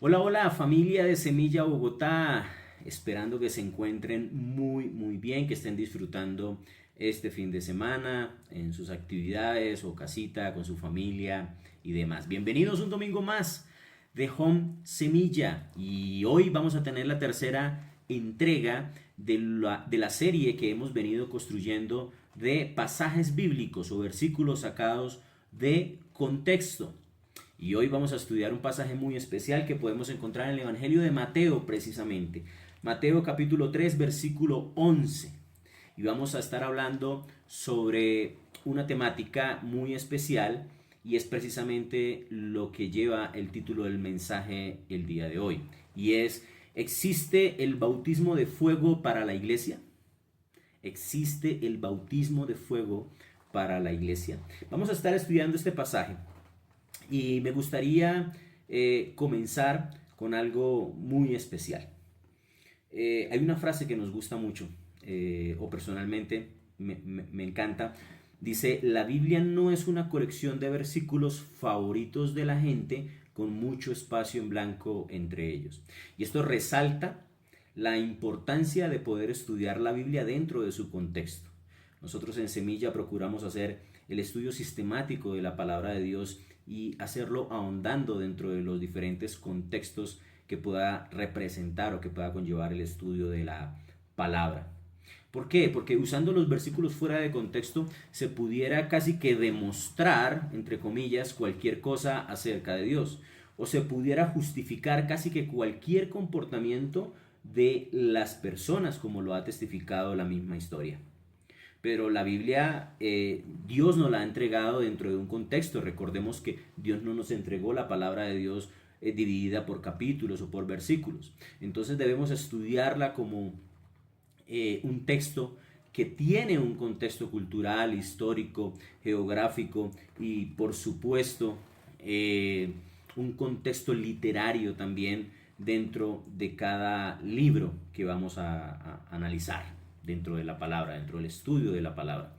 Hola, hola familia de Semilla Bogotá, esperando que se encuentren muy bien, que estén disfrutando este fin de semana en sus actividades o casita con su familia y demás. Bienvenidos un domingo más de Home Semilla y hoy vamos a tener la tercera entrega de la serie que hemos venido construyendo de pasajes bíblicos o versículos sacados de contexto. Y hoy vamos a estudiar un pasaje muy especial que podemos encontrar en el Evangelio de Mateo precisamente. Mateo capítulo 3 versículo 11. Y vamos a estar hablando sobre una temática muy especial y es precisamente lo que lleva el título del mensaje el día de hoy. Y es, ¿existe el bautismo de fuego para la iglesia? ¿Existe el bautismo de fuego para la iglesia? Vamos a estar estudiando este pasaje y me gustaría comenzar con algo muy especial. Hay una frase que nos gusta mucho, o personalmente me encanta. Dice, la Biblia no es una colección de versículos favoritos de la gente con mucho espacio en blanco entre ellos. Y esto resalta la importancia de poder estudiar la Biblia dentro de su contexto. Nosotros en Semilla procuramos hacer el estudio sistemático de la palabra de Dios y hacerlo ahondando dentro de los diferentes contextos que pueda representar o que pueda conllevar el estudio de la palabra. ¿Por qué? Porque usando los versículos fuera de contexto se pudiera casi que demostrar, entre comillas, cualquier cosa acerca de Dios. O se pudiera justificar casi que cualquier comportamiento de las personas como lo ha testificado la misma historia. Pero la Biblia, Dios nos la ha entregado dentro de un contexto. Recordemos que Dios no nos entregó la palabra de Dios dividida por capítulos o por versículos. Entonces debemos estudiarla como un texto que tiene un contexto cultural, histórico, geográfico y por supuesto un contexto literario también dentro de cada libro que vamos a analizar dentro de la palabra, dentro del estudio de la palabra.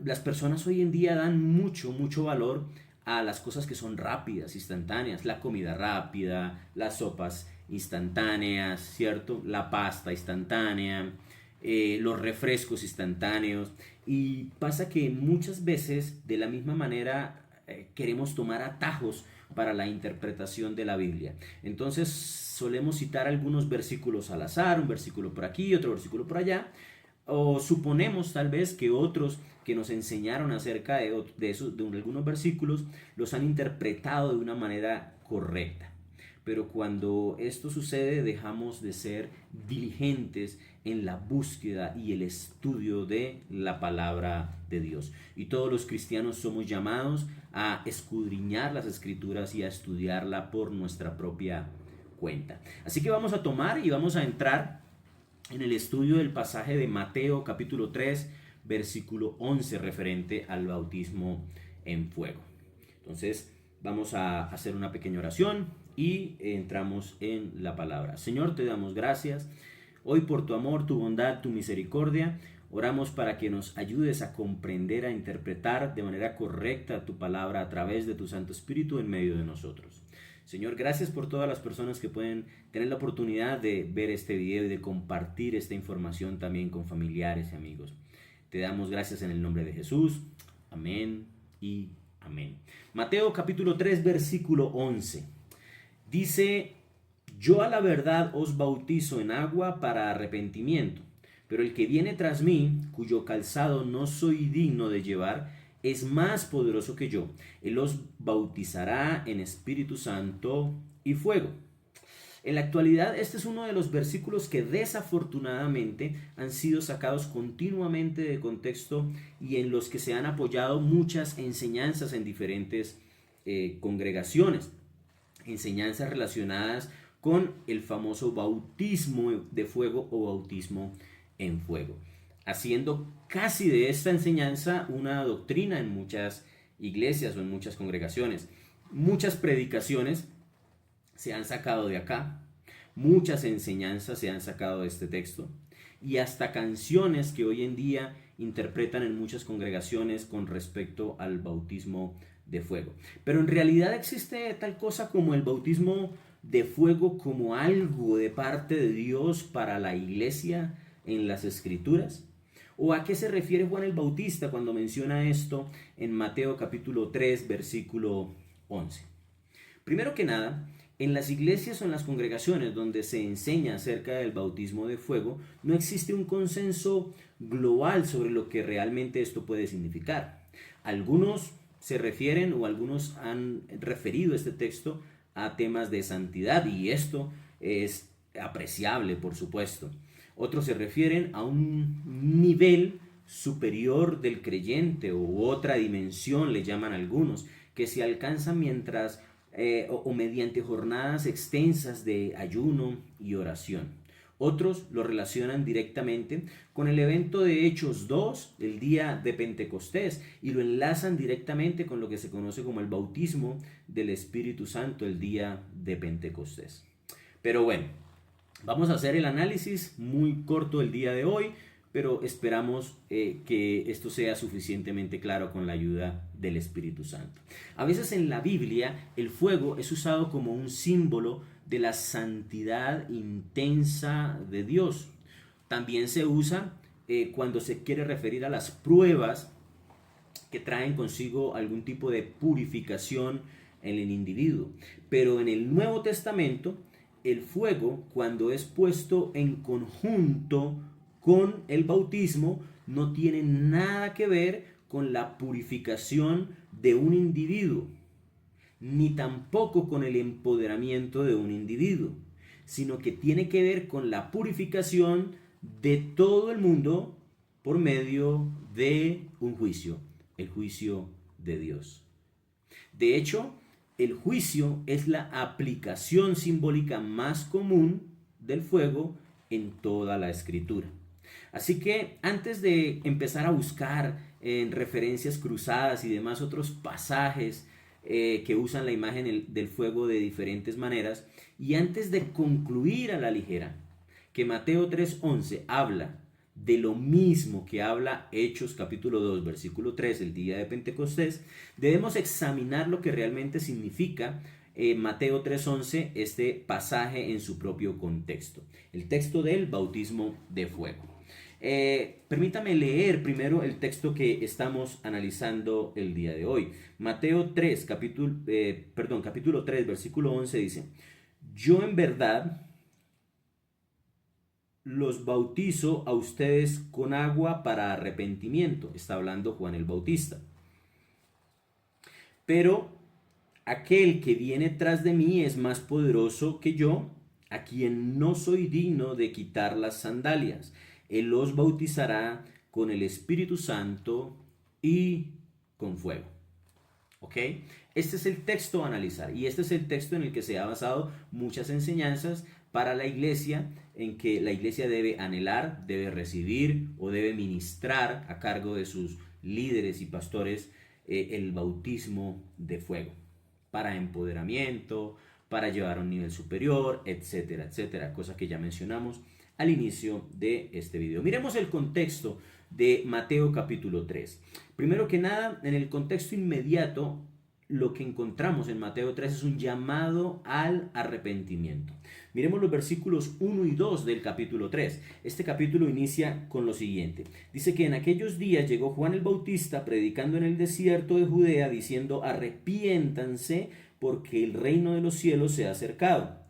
Las personas hoy en día dan mucho valor a las cosas que son rápidas, instantáneas, la comida rápida, las sopas instantáneas, ¿cierto? La pasta instantánea, los refrescos instantáneos. Y pasa que muchas veces, de la misma manera, queremos tomar atajos para la interpretación de la Biblia. Entonces solemos citar algunos versículos al azar, un versículo por aquí, otro versículo por allá, o suponemos tal vez que otros que nos enseñaron acerca de algunos versículos los han interpretado de una manera correcta. Pero cuando esto sucede dejamos de ser diligentes en la búsqueda y el estudio de la palabra de Dios. Y todos los cristianos somos llamados a escudriñar las escrituras y a estudiarla por nuestra propia cuenta. Así que vamos a tomar y vamos a entrar en el estudio del pasaje de Mateo capítulo 3 versículo 11 referente al bautismo en fuego. Entonces vamos a hacer una pequeña oración y entramos en la palabra. Señor, te damos gracias hoy por tu amor, tu bondad, tu misericordia. Oramos para que nos ayudes a comprender, a interpretar de manera correcta tu palabra a través de tu Santo Espíritu en medio de nosotros. Señor, gracias por todas las personas que pueden tener la oportunidad de ver este video y de compartir esta información también con familiares y amigos. Te damos gracias en el nombre de Jesús. Amén y amén. Mateo capítulo 3 versículo 11. Dice, yo a la verdad os bautizo en agua para arrepentimiento, pero el que viene tras mí, cuyo calzado no soy digno de llevar, es más poderoso que yo. Él os bautizará en Espíritu Santo y fuego. En la actualidad, este es uno de los versículos que desafortunadamente han sido sacados continuamente de contexto y en los que se han apoyado muchas enseñanzas en diferentes congregaciones. Enseñanzas relacionadas con el famoso bautismo de fuego o bautismo en fuego, haciendo casi de esta enseñanza una doctrina en muchas iglesias o en muchas congregaciones. Muchas predicaciones se han sacado de acá, muchas enseñanzas se han sacado de este texto y hasta canciones que hoy en día interpretan en muchas congregaciones con respecto al bautismo de fuego. Pero en realidad existe tal cosa como el bautismo de fuego como algo de parte de Dios para la iglesia en las Escrituras? ¿O a qué se refiere Juan el Bautista cuando menciona esto en Mateo capítulo 3, versículo 11? Primero que nada, en las iglesias o en las congregaciones donde se enseña acerca del bautismo de fuego, no existe un consenso global sobre lo que realmente esto puede significar. Algunos se refieren o algunos han referido este texto a temas de santidad y esto es apreciable, por supuesto. Otros se refieren a un nivel superior del creyente u otra dimensión, le llaman algunos, que se alcanza mientras o mediante jornadas extensas de ayuno y oración. Otros lo relacionan directamente con el evento de Hechos 2, el día de Pentecostés, y lo enlazan directamente con lo que se conoce como el bautismo del Espíritu Santo, el día de Pentecostés. Pero bueno, vamos a hacer el análisis muy corto el día de hoy, pero esperamos que esto sea suficientemente claro con la ayuda del Espíritu Santo. A veces en la Biblia el fuego es usado como un símbolo de la santidad intensa de Dios. También se usa cuando se quiere referir a las pruebas que traen consigo algún tipo de purificación en el individuo. Pero en el Nuevo Testamento, el fuego, cuando es puesto en conjunto con el bautismo, no tiene nada que ver con la purificación de un individuo, ni tampoco con el empoderamiento de un individuo, sino que tiene que ver con la purificación de todo el mundo por medio de un juicio, el juicio de Dios. De hecho, el juicio es la aplicación simbólica más común del fuego en toda la escritura. Así que antes de empezar a buscar en referencias cruzadas y demás otros pasajes que usan la imagen del fuego de diferentes maneras, y antes de concluir a la ligera que Mateo 3:11 habla de lo mismo que habla Hechos capítulo 2 versículo 3, el día de Pentecostés, debemos examinar lo que realmente significa Mateo 3:11, este pasaje en su propio contexto, el texto del bautismo de fuego. Permítame leer primero el texto que estamos analizando el día de hoy. Mateo 3, capítulo 3, versículo 11 dice: yo en verdad los bautizo a ustedes con agua para arrepentimiento. Está hablando Juan el Bautista. Pero aquel que viene tras de mí es más poderoso que yo, a quien no soy digno de quitar las sandalias. Él los bautizará con el Espíritu Santo y con fuego. ¿Ok? Este es el texto a analizar y este es el texto en el que se ha basado muchas enseñanzas para la iglesia, en que la iglesia debe anhelar, debe recibir o debe ministrar a cargo de sus líderes y pastores el bautismo de fuego para empoderamiento, para llevar a un nivel superior, etcétera, etcétera, cosas que ya mencionamos al inicio de este video. Miremos el contexto de Mateo capítulo 3. Primero que nada, en el contexto inmediato, lo que encontramos en Mateo 3 es un llamado al arrepentimiento. Miremos los versículos 1 y 2 del capítulo 3. Este capítulo inicia con lo siguiente. Dice que en aquellos días llegó Juan el Bautista predicando en el desierto de Judea diciendo: arrepiéntanse porque el reino de los cielos se ha acercado.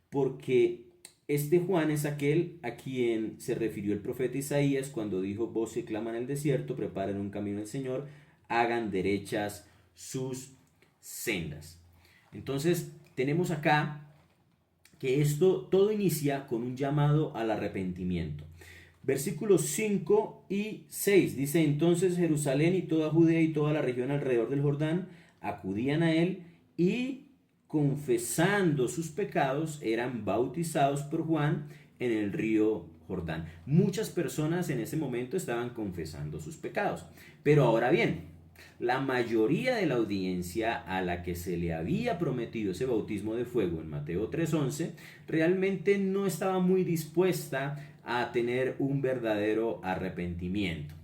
Porque este Juan es aquel a quien se refirió el profeta Isaías cuando dijo: voz que clama en el desierto, preparen un camino al Señor, hagan derechas sus sendas. Entonces tenemos acá que esto todo inicia con un llamado al arrepentimiento. Versículos 5 y 6 dice: entonces Jerusalén y toda Judea y toda la región alrededor del Jordán acudían a él y confesando sus pecados eran bautizados por Juan en el río Jordán. Muchas personas en ese momento estaban confesando sus pecados. Pero ahora bien, la mayoría de la audiencia a la que se le había prometido ese bautismo de fuego en Mateo 3:11 realmente no estaba muy dispuesta a tener un verdadero arrepentimiento.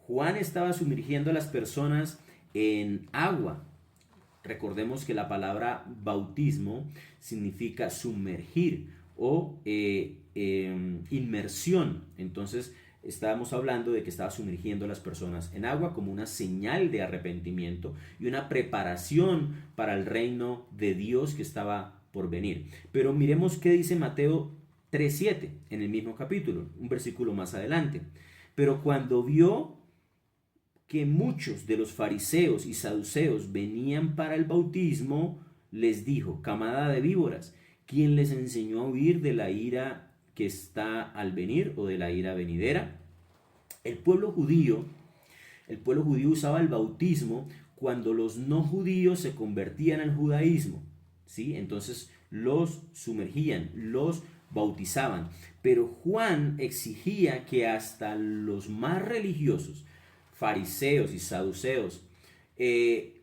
Juan estaba sumergiendo a las personas en agua, Recordemos que la palabra bautismo significa sumergir o inmersión. Entonces estábamos hablando de que estaba sumergiendo a las personas en agua como una señal de arrepentimiento y una preparación para el reino de Dios que estaba por venir. Pero miremos qué dice Mateo 3:7 en el mismo capítulo, un versículo más adelante. Pero cuando vio que muchos de los fariseos y saduceos venían para el bautismo, les dijo: camada de víboras, ¿quién les enseñó a huir de la ira que está al venir o de la ira venidera? El pueblo judío, el pueblo judío usaba el bautismo cuando los no judíos se convertían al judaísmo, ¿sí? Entonces los sumergían, los bautizaban. Pero Juan exigía que hasta los más religiosos, fariseos y saduceos,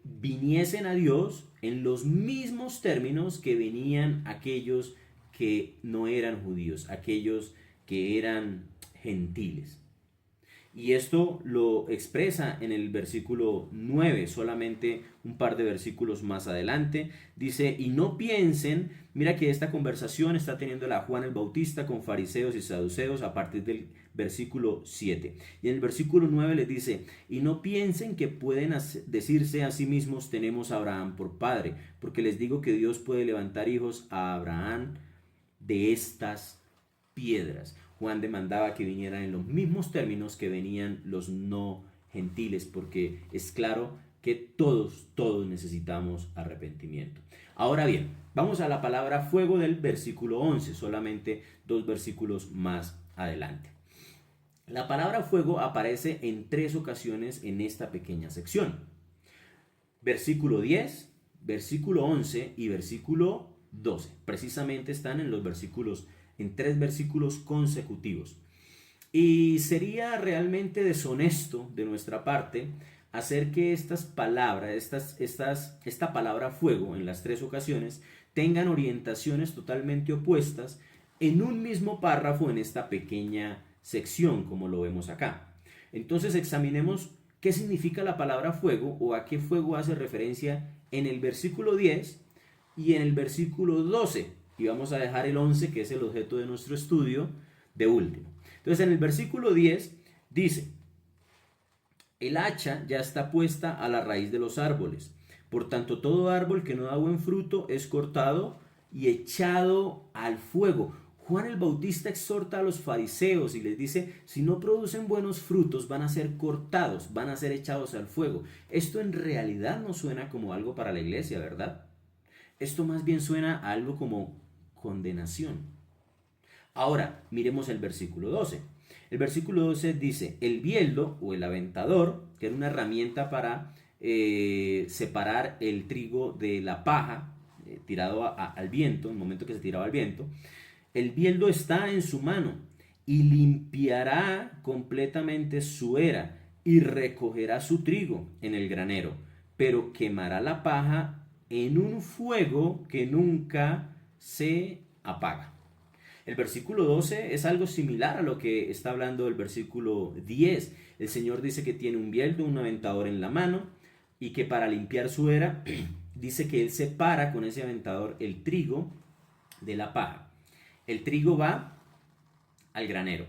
viniesen a Dios en los mismos términos que venían aquellos que no eran judíos, aquellos que eran gentiles. Y esto lo expresa en el versículo 9, solamente un par de versículos más adelante. Dice: y no piensen, mira que esta conversación está teniendo la Juan el Bautista con fariseos y saduceos a partir del versículo 7. Y en el versículo 9 les dice: y no piensen que pueden decirse a sí mismos: tenemos a Abraham por padre, porque les digo que Dios puede levantar hijos a Abraham de estas piedras. Juan demandaba que vinieran en los mismos términos que venían los no gentiles, porque es claro que todos necesitamos arrepentimiento. Ahora bien, vamos a la palabra fuego del versículo 11, solamente 2 versículos más adelante. La palabra fuego aparece en 3 ocasiones en esta pequeña sección. Versículo 10, versículo 11 y versículo 12. Precisamente están en los versículos, en 3 versículos consecutivos. Y sería realmente deshonesto de nuestra parte hacer que estas palabras, esta palabra fuego en las 3 ocasiones tengan orientaciones totalmente opuestas en un mismo párrafo en esta pequeña sección, como lo vemos acá. Entonces examinemos qué significa la palabra fuego o a qué fuego hace referencia en el versículo 10 y en el versículo 12. Y vamos a dejar el 11, que es el objeto de nuestro estudio, de último. Entonces en el versículo 10 dice: el hacha ya está puesta a la raíz de los árboles. Por tanto, todo árbol que no da buen fruto es cortado y echado al fuego. Juan el Bautista exhorta a los fariseos y les dice: si no producen buenos frutos, van a ser cortados, van a ser echados al fuego. Esto en realidad no suena como algo para la iglesia, ¿verdad? Esto más bien suena a algo como condenación. Ahora, miremos el versículo 12. El versículo 12 dice: el bieldo o el aventador, que era una herramienta para separar el trigo de la paja, tirado al viento, en el momento que se tiraba al viento, el bieldo está en su mano y limpiará completamente su era y recogerá su trigo en el granero, pero quemará la paja en un fuego que nunca se apaga. El versículo 12 es algo similar a lo que está hablando el versículo 10. El Señor dice que tiene un bieldo, un aventador en la mano, y que para limpiar su era, dice que Él separa con ese aventador el trigo de la paja. El trigo va al granero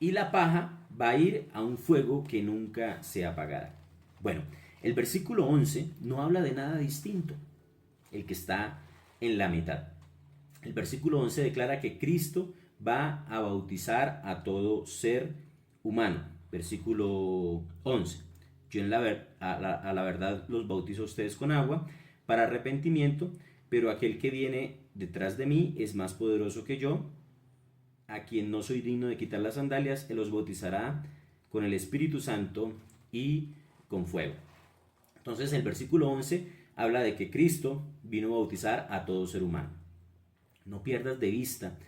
y la paja va a ir a un fuego que nunca se apagará. Bueno, el versículo 11 no habla de nada distinto, el que está en la mitad. El versículo 11 declara que Cristo va a bautizar a todo ser humano. Versículo 11. Yo a la verdad los bautizo a ustedes con agua para arrepentimiento, pero aquel que viene detrás de mí es más poderoso que yo, a quien no soy digno de quitar las sandalias. Él los bautizará con el Espíritu Santo y con fuego. Entonces el versículo 11 habla de que Cristo vino a bautizar a todo ser humano. No pierdas de vista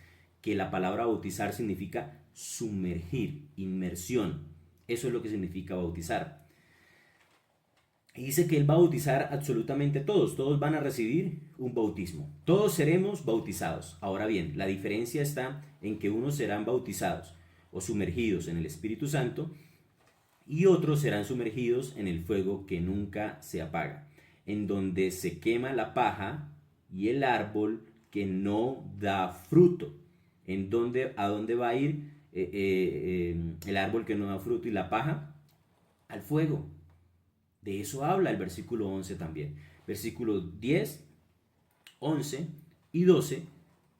que la palabra bautizar significa sumergir, inmersión. Eso es lo que significa bautizar. Y dice que Él va a bautizar absolutamente todos van a recibir un bautismo. Todos seremos bautizados. Ahora bien, la diferencia está en que unos serán bautizados o sumergidos en el Espíritu Santo y otros serán sumergidos en el fuego que nunca se apaga. en donde se quema la paja y el árbol que no da fruto. ¿A dónde va a ir el árbol que no da fruto y la paja? Al fuego. De eso habla el versículo 11 también. Versículos 10, 11 y 12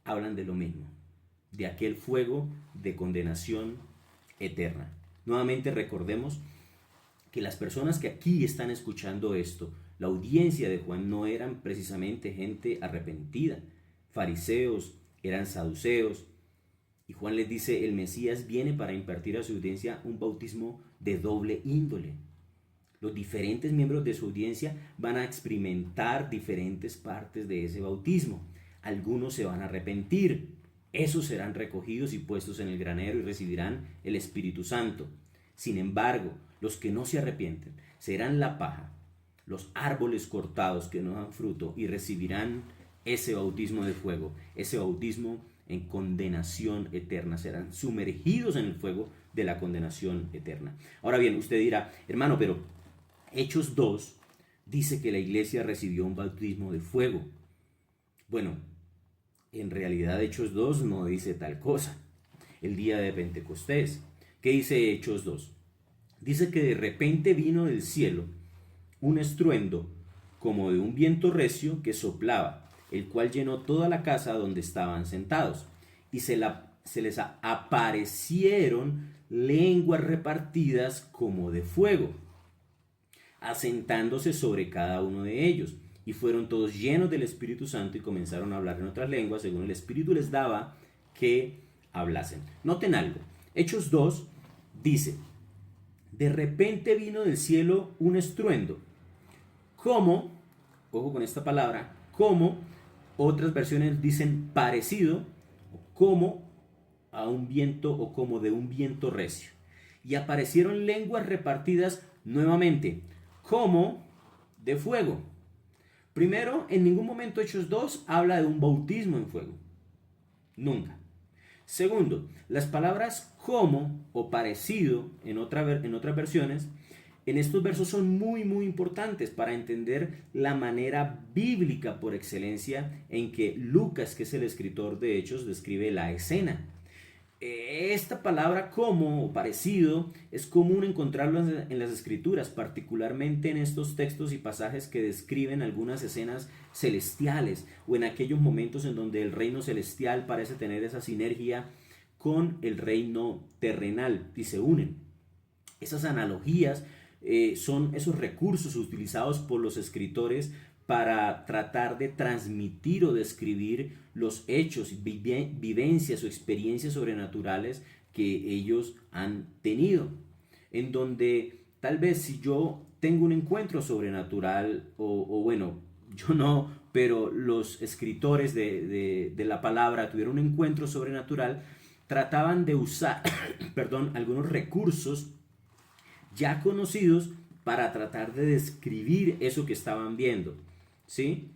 hablan de lo mismo, de aquel fuego de condenación eterna. Nuevamente recordemos que las personas que aquí están escuchando esto, la audiencia de Juan, no eran precisamente gente arrepentida. Fariseos, eran saduceos. Y Juan les dice, el Mesías viene para impartir a su audiencia un bautismo de doble índole. Los diferentes miembros de su audiencia van a experimentar diferentes partes de ese bautismo. Algunos se van a arrepentir. Esos serán recogidos y puestos en el granero y recibirán el Espíritu Santo. Sin embargo, los que no se arrepienten serán la paja, los árboles cortados que no dan fruto y recibirán ese bautismo de fuego, ese bautismo en condenación eterna. Serán sumergidos en el fuego de la condenación eterna. Ahora bien, usted dirá, hermano, pero Hechos 2 dice que la iglesia recibió un bautismo de fuego. Bueno, en realidad Hechos 2 no dice tal cosa. El día de Pentecostés, ¿qué dice Hechos 2? Dice que de repente vino del cielo un estruendo como de un viento recio que soplaba, el cual llenó toda la casa donde estaban sentados. Y se les aparecieron lenguas repartidas como de fuego, asentándose sobre cada uno de ellos. Y fueron todos llenos del Espíritu Santo y comenzaron a hablar en otras lenguas según el Espíritu les daba que hablasen. Noten algo. Hechos 2 dice, de repente vino del cielo un estruendo, como, ojo con esta palabra, como, otras versiones dicen parecido, como a un viento o como de un viento recio. Y aparecieron lenguas repartidas nuevamente, como de fuego. Primero, en ningún momento Hechos 2 habla de un bautismo en fuego. Nunca. Segundo, las palabras como o parecido en otras versiones, en estos versos son muy importantes para entender la manera bíblica por excelencia en que Lucas, que es el escritor de Hechos, describe la escena. Esta palabra como o parecido es común encontrarlo en las escrituras, particularmente en estos textos y pasajes que describen algunas escenas celestiales o en aquellos momentos en donde el reino celestial parece tener esa sinergia con el reino terrenal y se unen. Esas analogías son esos recursos utilizados por los escritores para tratar de transmitir o describir los hechos, vivencias o experiencias sobrenaturales que ellos han tenido. En donde tal vez si yo tengo un encuentro sobrenatural, o bueno, yo no, pero los escritores de la palabra tuvieron un encuentro sobrenatural, trataban de usar perdón, algunos recursos ya conocidos para tratar de describir eso que estaban viendo. ¿Sí?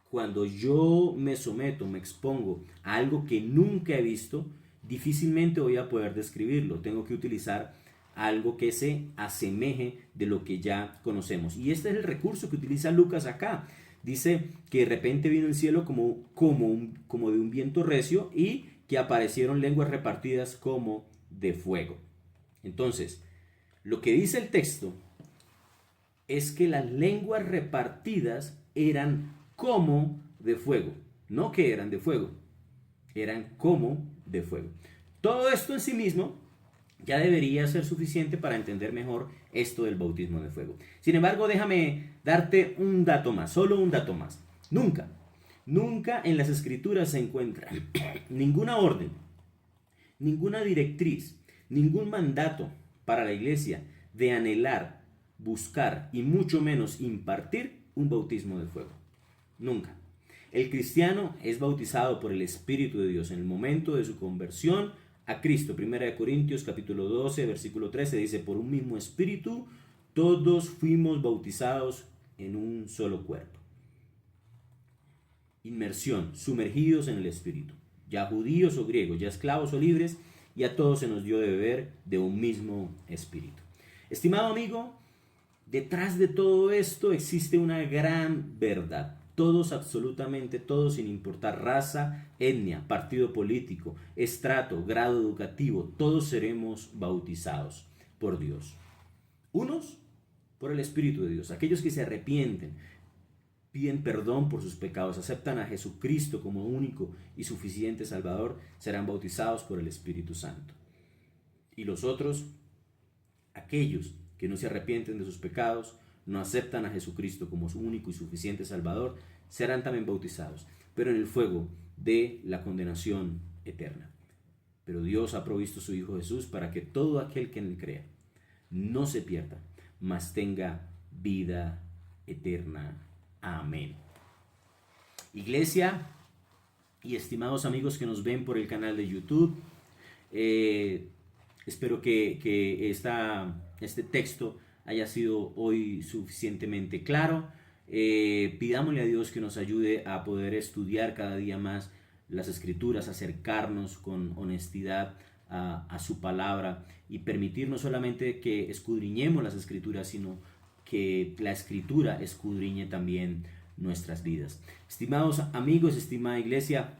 Cuando yo me someto, me expongo a algo que nunca he visto, difícilmente voy a poder describirlo. Tengo que utilizar algo que se asemeje de lo que ya conocemos. Y este es el recurso que utiliza Lucas acá. Dice que de repente vino el cielo como de un viento recio y que aparecieron lenguas repartidas como de fuego. Entonces, lo que dice el texto es que las lenguas repartidas eran como de fuego. No que eran de fuego, eran como de fuego. Todo esto en sí mismo ya debería ser suficiente para entender mejor esto del bautismo de fuego. Sin embargo, déjame darte un dato más, solo un dato más. Nunca en las escrituras se encuentra ninguna orden, ninguna directriz, ningún mandato para la iglesia de anhelar, buscar y mucho menos impartir un bautismo de fuego. Nunca. El cristiano es bautizado por el Espíritu de Dios en el momento de su conversión a Cristo. 1 Corintios capítulo 12, versículo 13 dice, por un mismo Espíritu todos fuimos bautizados en un solo cuerpo. Inmersión, sumergidos en el Espíritu. Ya judíos o griegos, ya esclavos o libres, y a todos se nos dio de beber de un mismo Espíritu. Estimado amigo, Detrás de todo esto existe una gran verdad. Todos, absolutamente todos, sin importar raza, etnia, partido político, estrato, grado educativo, todos seremos bautizados por Dios. Unos por el Espíritu de Dios, aquellos que se arrepienten, piden perdón por sus pecados, aceptan a Jesucristo como único y suficiente Salvador, serán bautizados por el Espíritu Santo. Y los otros, aquellos que no se arrepienten de sus pecados, no aceptan a Jesucristo como su único y suficiente Salvador, serán también bautizados, pero en el fuego de la condenación eterna. Pero Dios ha provisto a su Hijo Jesús para que todo aquel que en él crea no se pierda, mas tenga vida eterna. Amén. Iglesia y estimados amigos que nos ven por el canal de YouTube, espero que este texto haya sido hoy suficientemente claro. Pidámosle a Dios que nos ayude a poder estudiar cada día más las Escrituras, acercarnos con honestidad a su palabra y permitir no solamente que escudriñemos las Escrituras, sino que la Escritura escudriñe también nuestras vidas. Estimados amigos, estimada iglesia,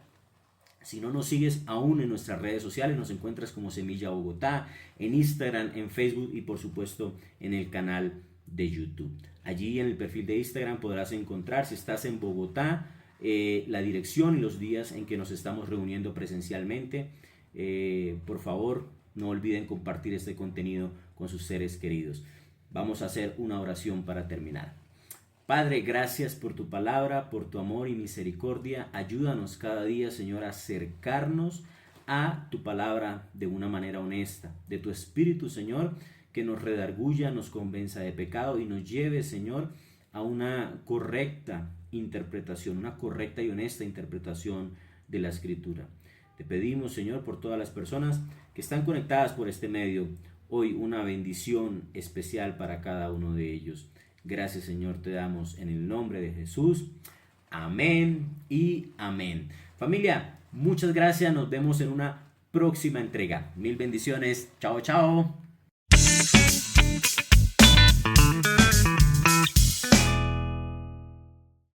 si no nos sigues aún en nuestras redes sociales, nos encuentras como Semilla Bogotá, en Instagram, en Facebook y por supuesto en el canal de YouTube. Allí en el perfil de Instagram podrás encontrar, si estás en Bogotá, la dirección y los días en que nos estamos reuniendo presencialmente. Por favor, no olviden compartir este contenido con sus seres queridos. Vamos a hacer una oración para terminar. Padre, gracias por tu palabra, por tu amor y misericordia. Ayúdanos cada día, Señor, a acercarnos a tu palabra de una manera honesta. De tu Espíritu, Señor, que nos redarguya, nos convenza de pecado y nos lleve, Señor, a una correcta interpretación, una correcta y honesta interpretación de la Escritura. Te pedimos, Señor, por todas las personas que están conectadas por este medio, hoy una bendición especial para cada uno de ellos. Gracias, Señor, te damos en el nombre de Jesús. Amén y amén. Familia, muchas gracias. Nos vemos en una próxima entrega. Mil bendiciones. Chao, chao.